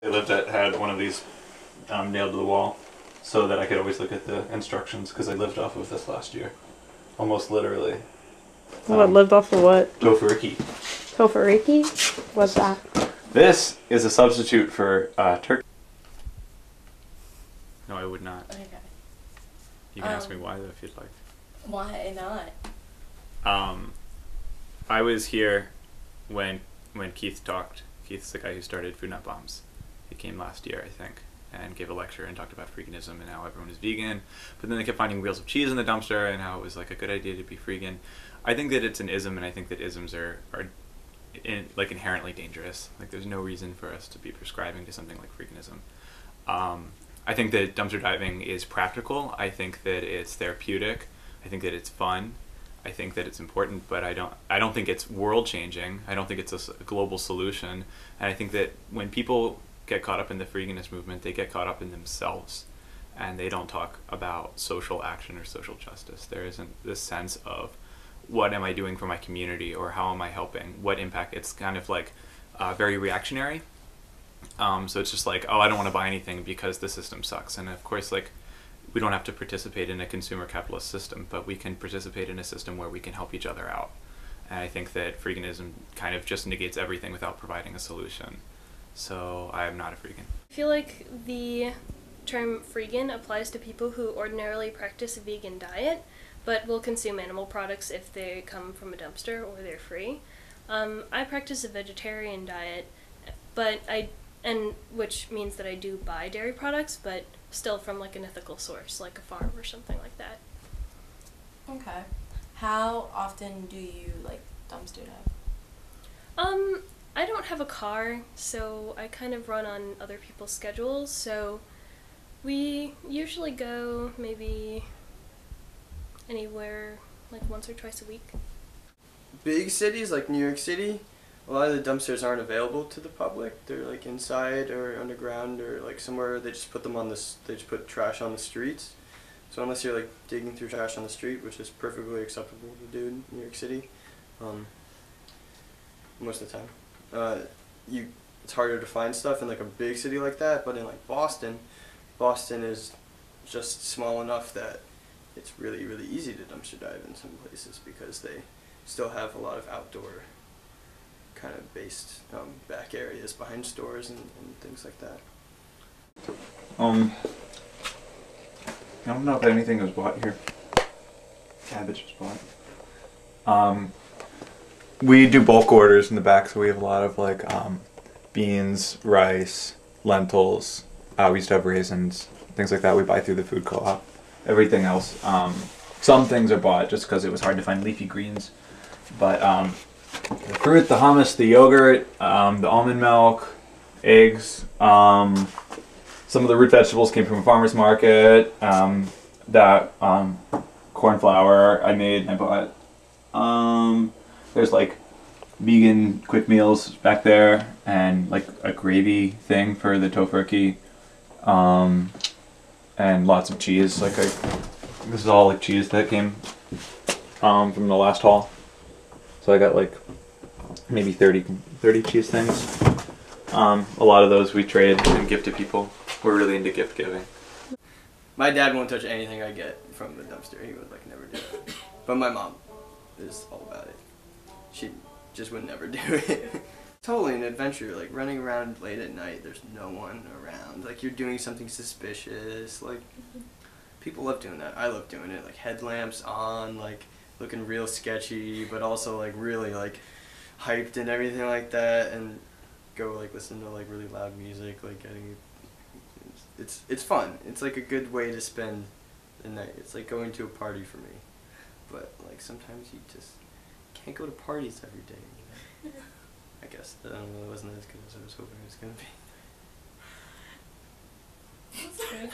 I lived at had one of these nailed to the wall so that I could always look at the instructions because I lived off of this last year. Almost literally. What, lived off of what? Tofurkey. Tofurkey? What's that? This is a substitute for turkey. No, I would not. Okay. You can ask me why though if you'd like. Why not? I was here when Keith talked. Keith's the guy who started Food Not Bombs. He came last year, I think, and gave a lecture and talked about veganism and how everyone is vegan. But then they kept finding wheels of cheese in the dumpster and how it was like a good idea to be vegan. I think that it's an ism, and I think that isms are inherently dangerous. Like there's no reason for us to be prescribing to something like veganism. I think that dumpster diving is practical. I think that it's therapeutic. I think that it's fun. I think that it's important, but I don't think it's world changing. I don't think it's a global solution. And I think that when people get caught up in the veganist movement, they get caught up in themselves, and they don't talk about social action or social justice. There isn't this sense of what am I doing for my community or how am I helping? What impact? It's kind of like very reactionary. So it's just like, oh, I don't want to buy anything because the system sucks. And of course, like, we don't have to participate in a consumer capitalist system, but we can participate in a system where we can help each other out. And I think that veganism kind of just negates everything without providing a solution. So I am not a vegan. I feel like the term vegan applies to people who ordinarily practice a vegan diet, but will consume animal products if they come from a dumpster or they're free. I practice a vegetarian diet, which means that I do buy dairy products, but still from like an ethical source, like a farm or something like that. Okay. How often do you like dumpster dive? I don't have a car, so I kind of run on other people's schedules, so we usually go maybe anywhere like once or twice a week. Big cities like New York City, a lot of the dumpsters aren't available to the public. They're like inside or underground or like somewhere. They just put them on this. They just put trash on the streets. So unless you're like digging through trash on the street, which is perfectly acceptable to do in New York City, most of the time, it's harder to find stuff in like a big city like that. But in like Boston is just small enough that it's really, really easy to dumpster dive in some places because they still have a lot of outdoor kind of based back areas behind stores and things like that. I don't know if anything was bought here. Cabbage was bought. We do bulk orders in the back, so we have a lot of like beans, rice, lentils. We used to have raisins, things like that. We buy through the food co-op. Everything else, some things are bought just because it was hard to find leafy greens. But the fruit, the hummus, the yogurt, the almond milk, eggs, some of the root vegetables came from a farmer's market. That corn flour I made and I bought. There's like vegan quick meals back there and like a gravy thing for the tofurkey. And lots of cheese. This is all like cheese that came from the last haul. So I got like maybe 30 cheese things. A lot of those we trade and give to people. We're really into gift giving. My dad won't touch anything I get from the dumpster. He would like never do it. But my mom is all about it. She just would never do it. Totally an adventure, like running around late at night, there's no one around, like you're doing something suspicious, like people love doing that. I love doing it, like headlamps on, like looking real sketchy, but also like really like hyped and everything like that, and go like listen to like really loud music, like it's fun. It's like a good way to spend the night. It's like going to a party for me, but like sometimes you just can't go to parties every day, you know? I guess it wasn't as good as I was hoping it was going to be. That's good.